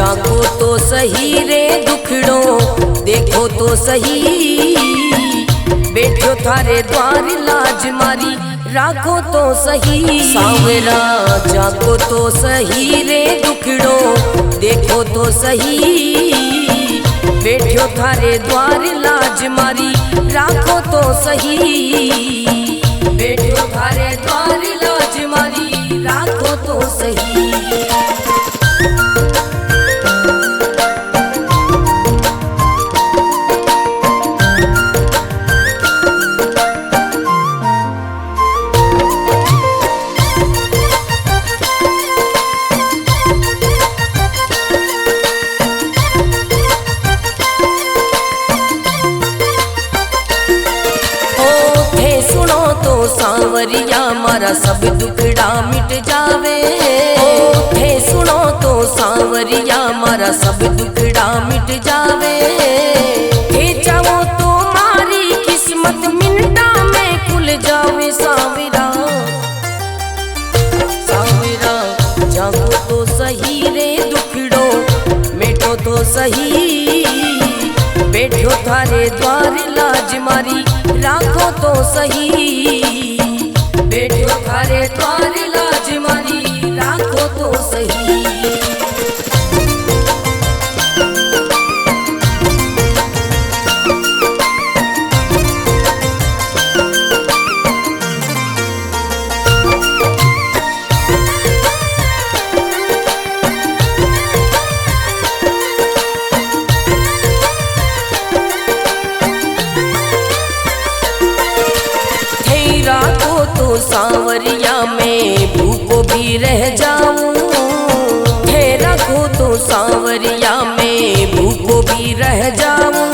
जाको तो सही रे दुखड़ो देखो तो सही, बैठो थारे द्वार लाज मारी राखो तो सही। सांवरा जाको तो सही रे दुखड़ो देखो तो सही, बैठो थारे द्वार लाज मारी राखो तो सही, बैठो थारे द्वार लाज मारी राखो तो सही। सांवरिया मारा सब दुखड़ा मिट जावे, थे सुनो तो सांवरिया मारा सब दुखड़ा मिट जावे, थे चाहो तो मारी किस्मत मिनटा में खुल जावे। सांवरा सांवरा जागो तो सही रे दुखड़ो मिटो तो सही, बैठो थारे द्वार लाज मारी राखो तो सही, बैठो थारे द्वार लाज मारी राखो तो सही। सांवरिया में भूखो भी रह जाऊं, थे रखो तो सांवरिया में भूखो भी रह जाऊं,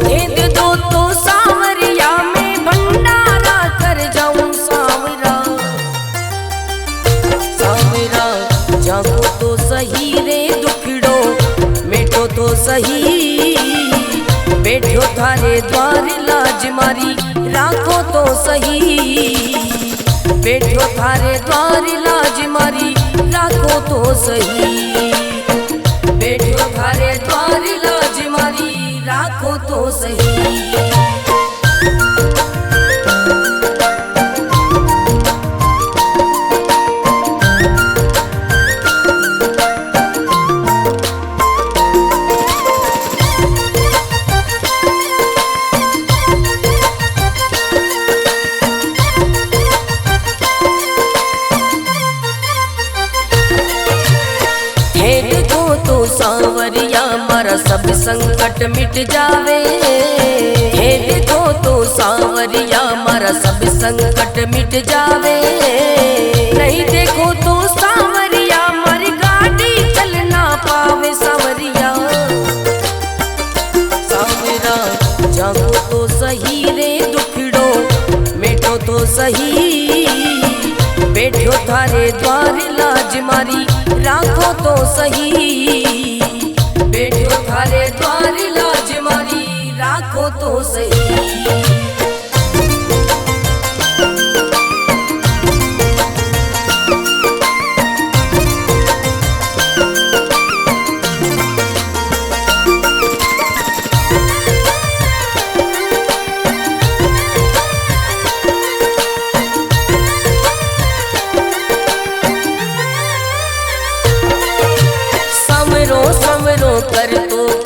दे दो तो सांवरिया में भंडारा कर जाऊं। सांवरा सांवरा जागो तो सही रे दुखड़ो मिटो तो सही, बैठो थारे द्वार लाज मारी राखो तो सही, बैठो थारे द्वार लाज मारी राखो तो सही, बैठो थारे द्वार लाज मारी राखो तो सही। सांवरिया मारा सब संकट मिट जावे, हे देखो तो सांवरिया मारा सब संकट मिट जावे, नहीं देखो तो सांवरिया मारी गाड़ी चल ना पावे। सांवरिया सांवरा जागो तो सही रे दुखड़ो मिटो तो सही, बैठो थारे द्वार लाज मारी राखो तो सही, बैठो थारे द्वार लाज मारी राखो तो सही।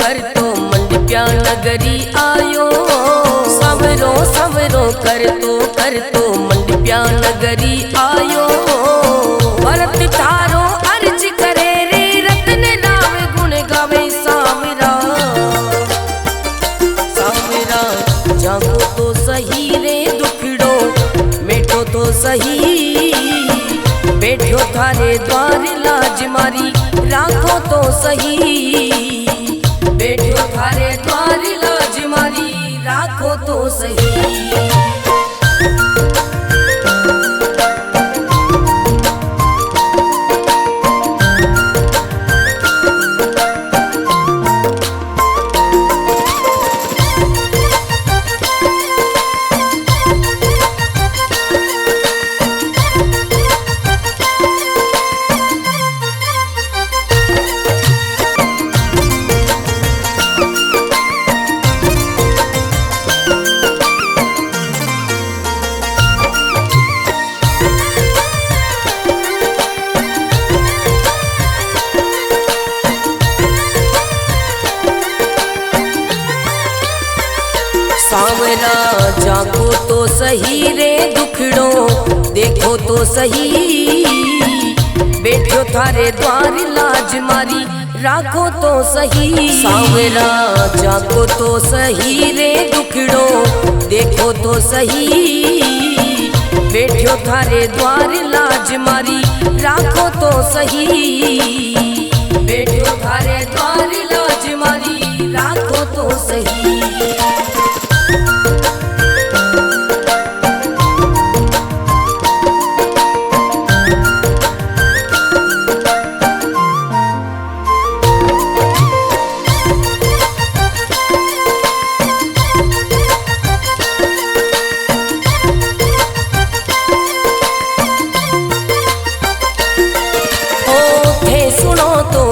कर तो मंडप्या नगरी आयो, सवरो सवरो कर तो मंडप्या नगरी आयो, भरत थारो अर्ज करे रे रतन राव गुण गावे। सांवरा सांवरा जागो तो सही रे दुखड़ो मिटो तो सही, बैठो थारे द्वार लाज मारी राखो तो सही, बैठो थारे द्वार लाज मारी राखो तो सही। जाको तो सही रे दुखड़ो देखो तो सही, बैठो थारे द्वार लाज मारी राखो तो सही। सांवरा जाको तो सही रे दुखड़ो देखो तो सही, बैठो थारे द्वार लाज मारी राखो तो सही, बैठो थारे द्वार लाज मारी राखो तो सही।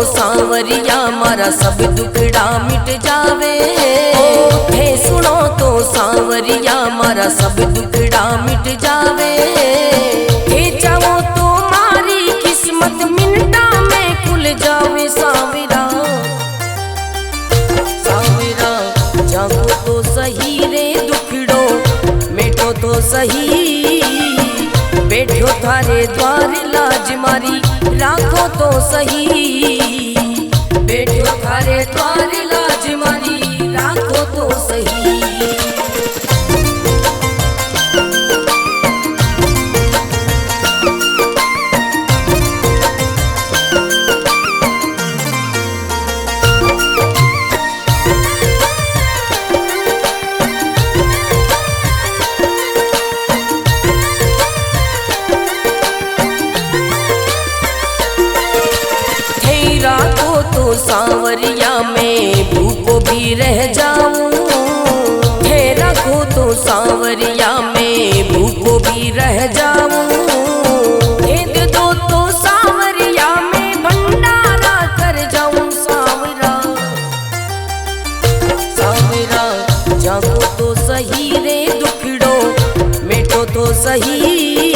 सांवरिया मारा सब दुखड़ा मिट जावे, थे सुनो तो सांवरिया मारा सब दुखड़ा मिट जावे, थे चाहो तो मारी किस्मत मिनटा में खुल जावे। सांवरा सांवरा जागो तो सही रे दुखड़ो मिटो तो सही, बैठो थारे द्वार लाज मारी राखो तो सही, बैठो थारे द्वार लाज मारी राखो तो सही। सांवरिया में भूखो भी रह जाऊं, थे रखो तो सांवरिया में भूखो भी रह जाऊं, दे दो तो सांवरिया में भंडारा कर जाऊं। सांवरा सांवरा जागो तो सही रे दुखड़ो मिटो तो सही,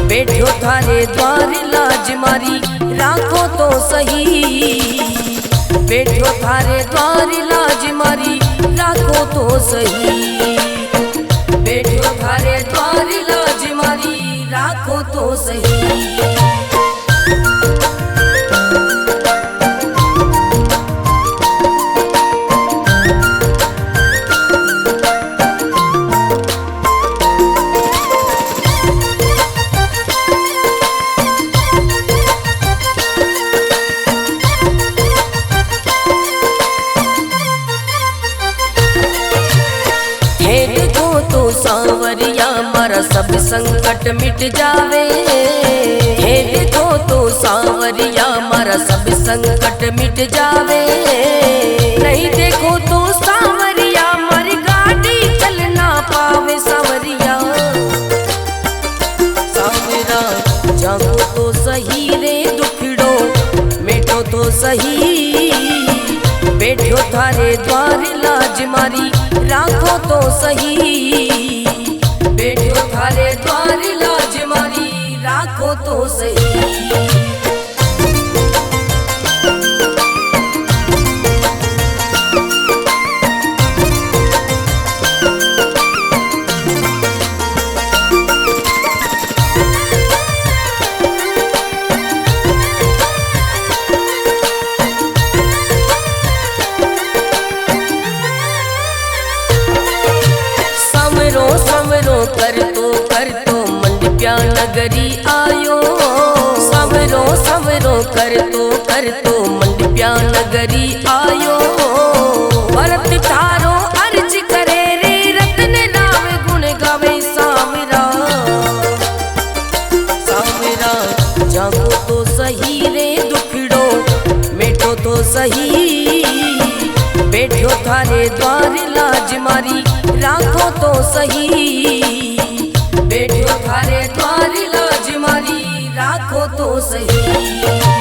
बैठो थारे द्वार लाज मारी राखो तो सही, बैठो थारे द्वार लाज मारी राखो तो सही, बैठो थारे द्वार लाज मारी राखो तो सही। सांवरिया मारा सब संकट मिट जावे, हे देखो तो सांवरिया मारा सब संकट मिट जावे, नहीं देखो तो सांवरिया मारी गाड़ी चल ना पावे। सांवरिया सांवरा जागो तो सही रे दुखड़ो मिटो तो सही, बैठो थारे द्वार लाज मारी राखो तो सही, बैठो थारे द्वार लाज मारी राखो तो सही। कर तो मंडप्या नगरी आयो, समरो समरो कर तो मंडप्या नगरी आयो, भरत थारो अर्ज करे रे रत्न नाम गुण गावे। सांवरा सांवरा जागो तो सही रे दुखड़ो मिटो तो सही, बैठो थारे द्वार लाज मारी राखो तो सही, बैठो थारे द्वार लाज मारी राखो तो सही।